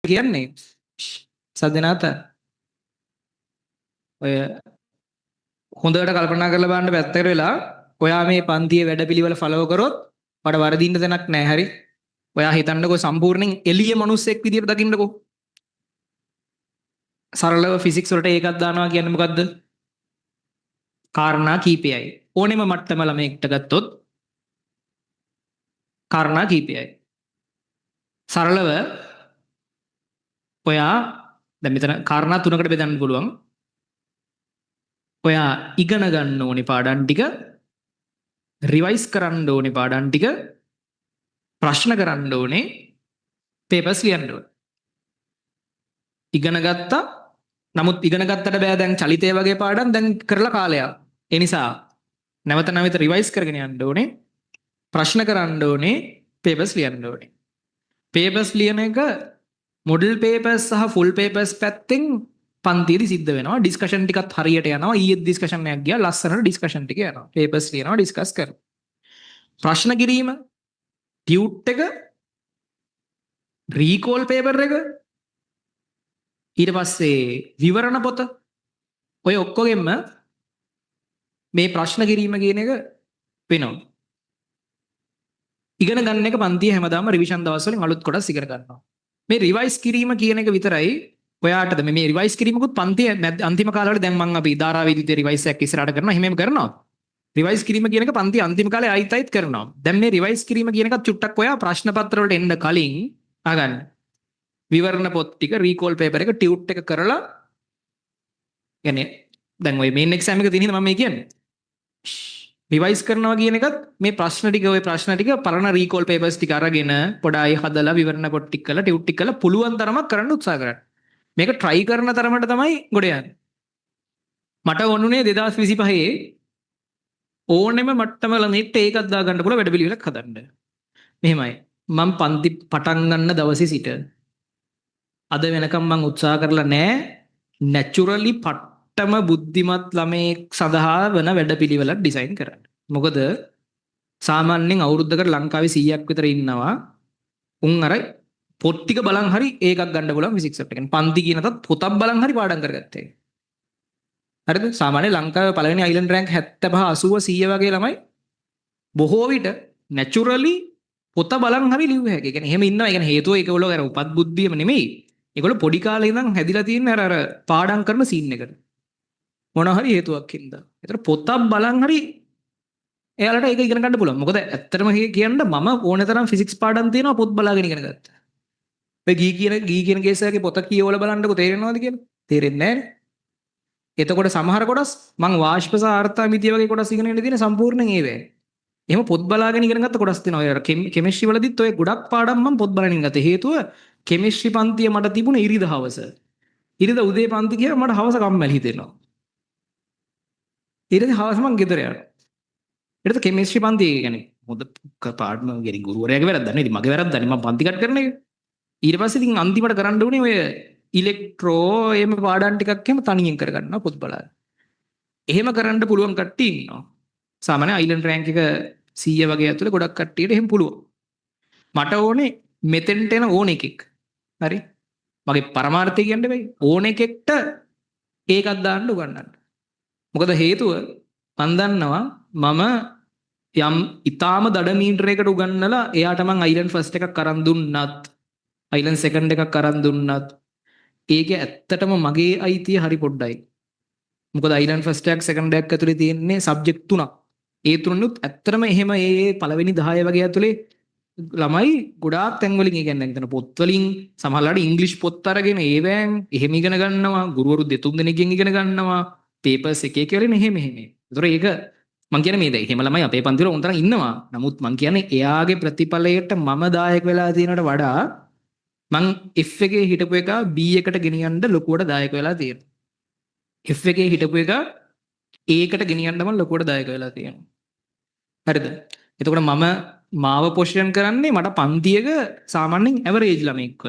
කියන්නේ සද්දනාත ඔය හොඳට කල්පනා කරලා බලන්න පැත්තකට වෙලා ඔයා මේ පන්තියේ වැඩපිළිවෙල ෆලෝ කරොත් ඔයාට වරදින්න දෙයක් නැහැ හරි. ඔයා හිතන්නකෝ සම්පූර්ණයෙන් එළිය මිනිස්සෙක් විදියට දකින්නකෝ. සරලව ෆිසික්ස් වලට ඒකක් දානවා කියන්නේ මොකද්ද? කාරණා කීපයයි. ඕනෙම මට්ටම ළමයෙක්ට ගත්තොත් කාරණා කීපයයි. සරලව ඔයා දැන් මෙතන කාරණා තුනකට බෙදන්න පුළුවන්. ඔයා ඉගෙන ගන්න ඕනේ පාඩම් ටික, රිවයිස් කරන්න ඕනේ පාඩම් ටික, ප්‍රශ්න කරන්න ඕනේ, පේපර්ස් ලියන්න ඕනේ. ඉගෙන ගත්තා. නමුත් ඉගෙන ගත්තට බෑ දැන් චලිතය වගේ පාඩම් දැන් කරලා කාලයක්. ඒ නිසා නැවත නැවත රිවයිස් කරගෙන යන්න ඕනේ. ප්‍රශ්න කරන්න ඕනේ, පේපර්ස් ලියන්න ඕනේ. පේපර්ස් ලියන එක මොඩල් පේපර්ස් සහ ෆුල් පේපර්ස් පැත්තෙන් පන්තියේදී සිද්ධ වෙනවා. ඩිස්කෂන් ටිකත් හරියට යනවා. ඊයේ ඩිස්කෂන් එකක් ගියා. ලස්සනට ඩිස්කෂන් ටික යනවා. පේපර්ස් ලියනවා, ඩිස්කස් කරනවා. ප්‍රශ්න කිරීම, ටියුට් එක, රීකෝල් පේපර් එක, ඊට පස්සේ විවරණ පොත, ඔය ඔක්කොගෙම මේ ප්‍රශ්න කිරීම කියන එක වෙනවා. ඉගෙන ගන්න එක පන්තියේ හැමදාම රිවිෂන් දවස්වලින් අලුත් කොටස් ඉගෙන ගන්නවා. මේ රිවයිස් කිරීම කියන එක විතරයි ඔයාටද මේ රිවයිස් කිරීමකුත් පන්තියේ අන්තිම කාලවල දැන් මම අපි ධාරාවේදීදී රිවයිස් එකක් ඉස්සරහට කරනවා. එහෙමම කරනවා. රිවයිස් කිරීම කියන එක පන්තියේ අන්තිම කාලේ ආයිත් කරනවා. දැන් මේ රිවයිස් කිරීම කියන එකත් චුට්ටක් ඔයා ප්‍රශ්න පත්‍ර වලට එන්න කලින් අහගන්න. විවරණ පොත් ටික, රීකෝල් පේපර් එක, ටියුට් එක කරලා يعني දැන් ඔය මේන් එක්සෑම් එක තියෙන හින්දා මම මේ කියන්නේ. රිවයිස් කරනවා කියන එකත් මේ ප්‍රශ්න ටික ඔය ප්‍රශ්න ටික පරණ රීකෝල් පේපර්ස් ටික අරගෙන පොඩයි හදලා විවරණ පොත් ටික කරලා ටියුට් ටික කරලා පුළුවන් තරමක් කරන්න උත්සාහ කරන්න. මේක try කරන තරමට තමයි ගොඩ යන්නේ. මට වුණුනේ 2025 ඕනෙම මට්ටමල නෙට් ඒකක් දා ගන්න පුළුවන් වැඩපිළිවෙලක් හදන්න. මෙහෙමයි. මම පන්ති පටන් ගන්න දවසේ සිට අද වෙනකම් මම උත්සාහ කරලා නැහැ naturally පට්ටම බුද්ධිමත් ළමයෙක් සඳහා වෙන වැඩපිළිවෙලක් ඩිසයින් කරන්න. මොකද සාමාන්‍යයෙන් අවුරුද්දකට ලංකාවේ 100ක් විතර ඉන්නවා. උන් අර පොත් ටික බලන් හරි ඒකක් ගන්න පුළුවන් ෆිසික්ස් එකට. කියන්නේ පන්ති කියනතත් පොතක් බලන් හරි පාඩම් කරගත්තේ. හරිද? සාමාන්‍ය ලංකාවේ පළවෙනි අයිලන්ඩ් රෑන්ක් 75 80 100 වගේ ළමයි බොහෝ විට naturally පොත බලන් හරි ලිව්ව හැකියි. ඒ කියන්නේ එහෙම ඉන්නවා. ඒ කියන්නේ හේතුව ඒකවල අර උපත් බුද්ධියම නෙමෙයි. ඒගොල්ලෝ පොඩි කාලේ ඉඳන් හැදිලා තියෙන අර පාඩම් කරන සීන් එකට. මොන හරි හේතුවක් හින්දා. ඒතර පොතක් බලන් හරි එයාලට ඒක ඉගෙන ගන්න පුළුවන්. මොකද ඇත්තටම කියන්න මම ඕන තරම් ෆිසික්ස් පාඩම් තියෙනවා පොත් බලාගෙන ඉගෙන ගත්තා. ඔය ගී කියන කේස් එකේ පොත කියවලා බලන්නකො තේරෙනවද කියලා? තේරෙන්නේ නැහැ. එතකොට සමහර කොටස් මං වාෂ්ප සහ ආර්ථාමිතිය වගේ කොටස් ඉගෙන ගන්න තියෙන සම්පූර්ණයෙන් ඒවැ. එහෙම පොත් බලාගෙන ඉගෙන ගත්ත කොටස් තියෙනවා. ඔය කෙමිස්ට්‍රි වලදීත් ඔය ගොඩක් පාඩම් මම පොත් බලාගෙන ඉගෙන ගත්තා. හේතුව කෙමිස්ට්‍රි පන්තිය මට තිබුණේ ඉරිද හවස. ඉරිද උදේ පන්ති කියලා මට හවස කම්මැලි හිතෙනවා. ඉරිද හවස මං ගෙදර යනවා. ඊට කෙමිස්ට්‍රි පන්තිය කියන්නේ හොඳ පාඩම ගෙනි ගුරුවරයාගේ වැරද්දක් නෙවෙයි. ඉතින් මගේ වැරද්දක් නෙවෙයි. මම පන්ති කට් කරන එක. ඊට පස්සේ ඉතින් අන්තිමට කරන්න උනේ ඔය ඉලෙක්ට්‍රෝ එහෙම පාඩම් ටිකක් එහෙම තනියෙන් කරගන්නවා පොත් බලාගෙන. එහෙම කරන්න පුළුවන් කට්ටිය ඉන්නවා. සාමාන්‍ය අයිලන්ඩ් රෑන්ක් එක 100 වගේ ඇතුලේ ගොඩක් කට්ටියට එහෙම පුළුවන්. මට ඕනේ මෙතෙන්ට එන ඕන එකෙක්. හරි? මගේ පරමාර්ථය කියන්නේ බෑ. ඕන එකෙක්ට ඒකක් දාන්න උගන්නන්න. මොකද හේතුව මම දන්නවා මම යම් ඊටාම දඩ මීටරයකට උගන්නලා එයාට මං අයිලන්ඩ් ෆස්ට් එකක් අරන් දුන්නත් අයිලන්ඩ් සෙකන්ඩ් එකක් අරන් දුන්නත් ඒකේ ඇත්තටම මගේ අයිතිය හරි පොඩ්ඩයි. මොකද අයිලන්ඩ් ෆස්ට් එකක් සෙකන්ඩ් එකක් ඇතුලේ තියෙන්නේ සබ්ජෙක්ට් තුනක්. ඒ තුනනුත් ඇත්තටම එහෙම ඒ පළවෙනි 10 වගේ ඇතුලේ ළමයි ගොඩාක් තැන් වලින් ඉගෙන ගන්න පොත් වලින් සමහරවිට ඉංග්‍රීසි පොත් අරගෙන ඒවෙන් එහෙම ඉගෙන ගන්නවා. ගුරුවරු දෙතුන් දෙනෙක්ගෙන් ඉගෙන ගන්නවා. පේපර්ස් එක එක වලින් එහෙම. ඒතොර ඒක මං කියන්නේ මේ දැන් එහෙම ළමයි අපේ පන්ති වල උන්තරන් ඉන්නවා. නමුත් මං කියන්නේ එයාගේ ප්‍රතිඵලයට මම දායක වෙලා තියෙනවට වඩා මං F එකේ හිටපු එක B එකට ගෙනියන්න ලොකුවට දායක වෙලා තියෙනවා. F එකේ හිටපු එක A එකට ගෙනියන්න මම ලොකුවට දායක වෙලා තියෙනවා. හරිද? එතකොට මම මාව පොසිෂන් කරන්නේ මට පන්තියක සාමාන්‍යයෙන් ඇවරේජ් ළමෙක්ව.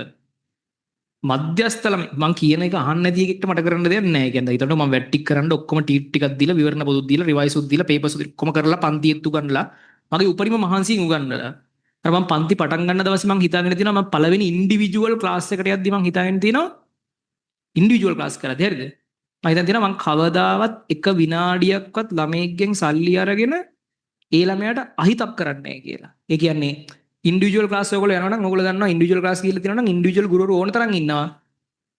මධ්‍යස්ථ ළමයි මං කියන එක අහන්න නැති එකෙක්ට මට කරන්න දෙයක් නැහැ. ඒ කියන්නේ ඒතකොට මම වැට්ටික් කරන්න ඔක්කොම ටීට් ටිකක් දීලා විවරණ පොතක් දීලා රිවයිස් උත් දීලා පේපර්ස් උත් ඔක්කොම කරලා පන්තියෙත් උගන්ලා මගේ උපරිම මහන්සියෙන් උගන්වලා අර මම පන්ති පටන් ගන්න දවසේ මම හිතාගෙන තියෙනවා මම පළවෙනි ඉන්ඩිවිජුවල් ක්ලාස් එකට යද්දි මම හිතාගෙන තියෙනවා ඉන්ඩිවිජුවල් ක්ලාස් කරද්දී හරිද? මම හිතන් තියෙනවා මම කවදාවත් එක විනාඩියක්වත් ළමයෙක්ගෙන් සල්ලි අරගෙන ඒ ළමයාට අහිතක් කරන්නේ නැහැ කියලා. ඒ කියන්නේ ඉන්ඩිවිජුවල් ක්ලාස් ඔයගොල්ලෝ යනවා නම් ඔයගොල්ලෝ දන්නවා ඉන්ඩිවිජුවල් ක්ලාස් කියලා තියෙනවා නම් ඉන්ඩිවිජුවල් ගුරුවරු ඕන තරම් ඉන්නවා.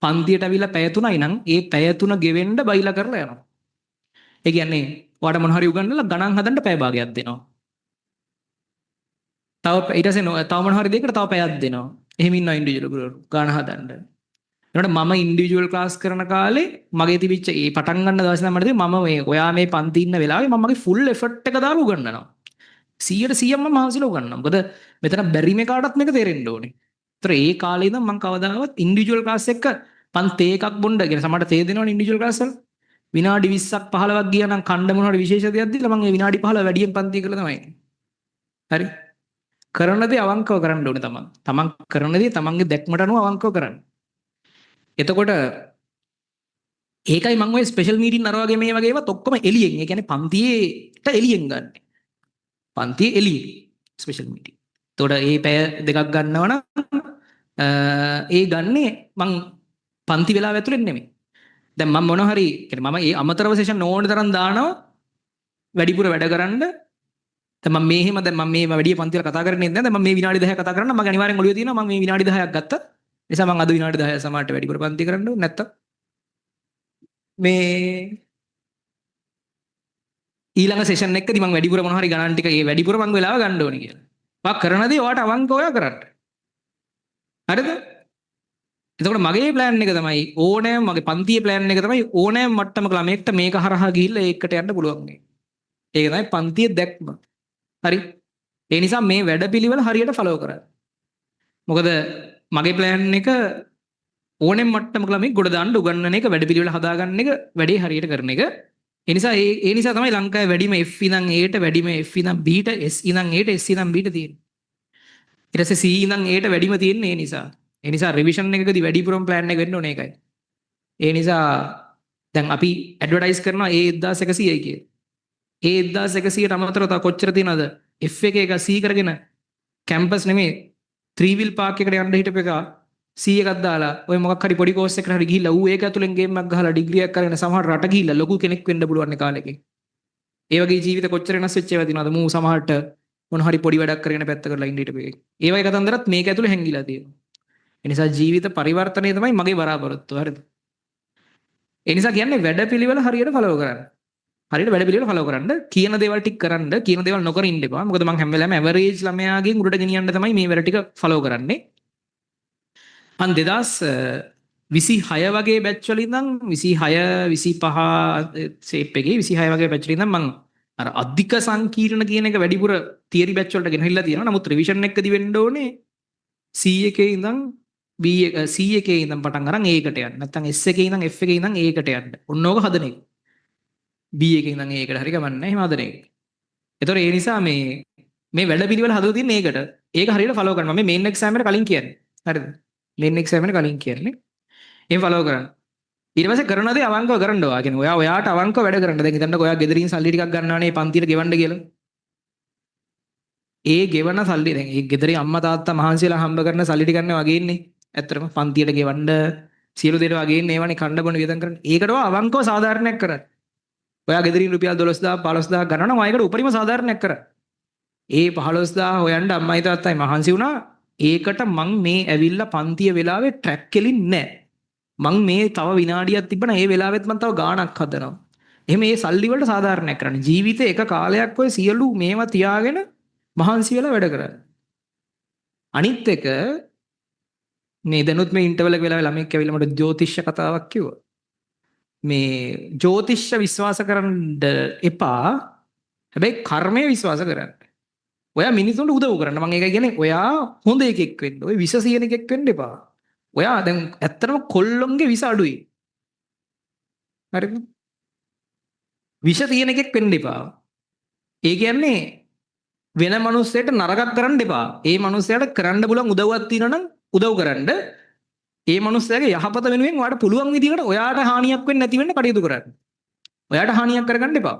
පන්තියට අවිලා පැය 3යි නම් ඒ පැය 3 ගෙවෙන්න බයිලා කරලා යනවා. ඒ කියන්නේ ඔයාට මොන හරි උගන්වලා ගණන් හදන්න පැය භාගයක් දෙනවා. තව ඊට පස්සේ තව මොන හරි දෙයකට තව පැයක් දෙනවා. එහෙම ඉන්නවා ඉන්ඩිවිජුවල් ගුරුවරු ගණන් හදන්න. එතකොට මම ඉන්ඩිවිජුවල් ක්ලාස් කරන කාලේ මගේ තිබිච්ච ඒ පටන් ගන්න දවසේ නම් මට මම මේ ඔයා මේ පන්ති ඉන්න වෙලාවේ මම මගේ ෆුල් එෆර්ට් එක දාලා උගන්වනවා. 100%ම මහන්සිලා උගන්වනවා. මොකද මෙතන බැරි මේ කාටවත් මේක තේරෙන්න ඕනේ. ඒතර ඒ කාලේ ඉඳන් මම කවදාවත් ඉන්ඩිවිජුවල් ක්ලාස් එක පන්ති එකක් බොන්න කියන සමහරට තේ දෙනවනේ ඉන්ඩිවිජුවල් ක්ලාස් වල. විනාඩි 20ක් 15ක් ගියා නම් කණ්ඩ මොනවාරි විශේෂ දෙයක් දීලා මම ඒ විනාඩි 15 වැඩියෙන් පන්ති කරලා තමයි. හරි. කරන දේ අවංකව කරන්න ඕනේ තමන්. තමන් කරන දේ තමන්ගේ දැක්මට අනුව අවංකව කරන්න. එතකොට ඒකයි මම ඔය ස්පෙෂල් මීටින් අර වගේ මේ වගේ ඒවත් ඔක්කොම එළියෙන්. ඒ කියන්නේ පන්තියේට එළියෙන් ගන්න. පන්තියේ එළියෙන් ස්පෙෂල් මීටින්. එතකොට ඒ පැය දෙකක් ගන්නවා නම් ඒ ගන්නේ මං පන්ති වෙලාව ඇතුළේ නෙමෙයි. දැන් මම මොන හරි කියන්නේ මම ඒ අමතරව සෙෂන් ඕන තරම් දානවා වැඩිපුර වැඩ කරන්න. දැන් මම මේ එහෙම දැන් මම මේ වැඩි පන්ති වල කතා කරන්නේ නැහැ. දැන් මම මේ විනාඩි 10ක් කතා කරන්න මගේ අනිවාර්යෙන් ඔළුවේ තියෙනවා මම මේ විනාඩි 10ක් ගත්තා. නිසා මම අද විනාඩි 10 සමානට වැඩිපුර පන්ති කරන්න ඕනේ නැත්තම් මේ ඊළඟ සෙෂන් එකකදී මම වැඩිපුර මොන හරි ගණන් ටික ඒ වැඩිපුර මම වෙලාව ගන්න ඕනේ කියලා. ඔයා කරන දේ ඔයාට අවංකව ඔයා කරන්න. හරිද? එතකොට මගේ ප්ලෑන් එක තමයි ඕනෑම මගේ පන්තියේ ප්ලෑන් එක තමයි ඕනෑම මට්ටමක ළමයෙක්ට මේක හරහා ගිහිල්ලා ඒකට යන්න පුළුවන්. ඒක තමයි පන්තියේ දැක්ම. හරි. ඒ නිසා මේ වැඩපිළිවෙල හරියට ෆලෝ කරන්න. මොකද මගේ ප්ලෑන් එක ඕනෙම මට්ටමක ළමයි ගොඩ දාන්න උගන්වන එක වැඩපිළිවෙල හදාගන්න එක වැඩේ හරියට කරන එක. ඒ නිසා ඒ නිසා තමයි ලංකාවේ වැඩිම F ඉඳන් Aට වැඩිම F ඉඳන් Bට S ඉඳන් Aට S ඉඳන් Bට තියෙන්නේ. ඊට පස්සේ C ඉඳන් Aට වැඩිම තියෙන්නේ ඒ නිසා. ඒ නිසා රිවිෂන් එකකදී වැඩිපුරම ප්ලෑන් එක වෙන්න ඕනේ ඒකයි. ඒ නිසා දැන් අපි ඇඩ්වර්ටයිස් කරනවා A1100යි කියලා. A1100ට අමතරව තව කොච්චර තියෙනවද? F එක C කරගෙන කැම්පස් නෙමෙයි 3 wheel park එකට යන්න හිටපු එක C එකක් දාලා ඔය මොකක් හරි පොඩි කෝස් එකකට හරි ගිහිල්ලා ඌ ඒක ඇතුලෙන් ගේම් එකක් ගහලා ඩිග්‍රී එකක් කරගෙන සමහර රට ගිහිල්ලා ලොකු කෙනෙක් වෙන්න පුළුවන් කාලෙකින්. ඒ වගේ ජීවිත කොච්චර වෙනස් වෙච්ච ඒවා තියෙනවද? මූ සමහරට මොන හරි පොඩි වැඩක් කරගෙන පැත්ත කරලා ඉන්න හිටපු එක. ඒ වගේ කතන්දරත් මේක ඇතුලේ හැංගිලා තියෙනවා. ඒ නිසා ජීවිත පරිවර්තනය තමයි මගේ බලාපොරොත්තුව. හරිද? ඒ නිසා කියන්නේ වැඩපිළිවෙල හරියට ෆලෝ කරන්න. හරියට වැඩපිළිවෙල ෆලෝ කරන්න. කියන දේවල් ටික කරන්න, කියන දේවල් නොකර ඉන්න එපා. මොකද මම හැම වෙලාවෙම ඇවරේජ් ළමයාගෙන් උඩට ගෙනියන්න තමයි මේ වැඩ ටික ෆලෝ කරන්නේ. මම 2026 වගේ බැච් වල ඉඳන් 26 25 ෂේප් එකේ 26 වගේ බැච් වල ඉඳන් මම අර අධික සංකීර්ණ කියන එක වැඩිපුර තියරි බැච් වලට ගෙනහිල්ලා තියෙනවා. නමුත් රිවිෂන් එකදී වෙන්න ඕනේ C එකේ ඉඳන් B එක C එකේ ඉඳන් පටන් අරන් A එකට යන්න. නැත්නම් S එකේ ඉඳන් F එකේ ඉඳන් A එකට යන්න. ඔන්න ඕක හදන එක. B එකේ ඉඳන් A එකට හරි ගමන් නැහැ. එහෙම හදන එක. ඒතොර ඒ නිසා මේ වැඩ පිළිවෙල හදලා තින්නේ ඒකට. ඒක හරියට ෆලෝ කරනවා. මේ මේන් එක්සෑම් එකට කලින් කියන්නේ. හරිද? මේන් එක්සෑම් එකට කලින් කියන්නේ. එහෙම ෆලෝ කරන්න. ඊට පස්සේ කරන දේ අවංකව කරන්න ඕවා. කියන්නේ ඔයාට අවංකව වැඩ කරන්න. දැන් හිතන්නකෝ ඔයා ගෙදරින් සල්ලි ටිකක් ගන්නවානේ පන්තියට ගෙවන්න කියලා. ඒ ගෙවන සල්ලි දැන් ඒ ගෙදරේ අම්මා තාත්තා මහන්සියලා හම්බ කරන සල්ලි ටික ගන්න වගේ ඉන්නේ. ඇත්තටම පන්තියට ගෙවන්න සියලු දේට වගේ ඉන්නේ ඒවනේ කණ්ඩ බොන වියදම් කරන්නේ. ඒකට අවංකව සාධාරණයක් කරන්න. ඔයා ගෙදරින් රුපියල් 12000 15000 ගන්නවා නම් ඔයකට උපරිම සාධාරණයක් කරන්න. ඒ 15000 හොයන්න අම්මයි තාත්තයි මහන්සි වුණා. ඒකට මං මේ ඇවිල්ලා පන්තිය වෙලාවේ ට්‍රැක් කෙලින්නේ නැහැ. මං මේ තව විනාඩියක් තිබ්බනම් ඒ වෙලාවෙත් මං තව ගාණක් හදනවා. එහෙම මේ සල්ලි වලට සාධාරණයක් කරන්න. ජීවිතේ එක කාලයක් ඔය සියලු මේවා තියාගෙන මහන්සි වෙලා වැඩ කරන්න. අනිත් එක මේ දැනුත් මේ ඉන්ටර්වල් එක වෙලාවේ ළමෙක් ඇවිල්ලා මට ජ්‍යොතිෂ කතාවක් කිව්වා. මේ ජ්‍යොතිෂ විශ්වාස කරන්න එපා. හැබැයි කර්මය විශ්වාස කරන්න. ඔයා මිනිසුන්ට උදව් කරන්න. මම ඒකයි කියන්නේ ඔයා හොඳ එකෙක් වෙන්න. ඔය විස සියන එකෙක් වෙන්න එපා. ඔයා දැන් ඇත්තටම කොල්ලොන්ගේ විස අඩුයි. හරිද? විස තියෙන එකෙක් වෙන්න එපා. ඒ කියන්නේ වෙන මිනිස්සෙට නරකක් කරන්න එපා. ඒ මිනිස්සයාට කරන්න පුළුවන් උදව්වක් තියෙනවා නම් උදව් කරන්න. ඒ මිනිස්සයාගේ යහපත වෙනුවෙන් ඔයාට පුළුවන් විදිහකට ඔයාට හානියක් වෙන්නේ නැති වෙන්න කටයුතු කරන්න. ඔයාට හානියක් කරගන්න එපා.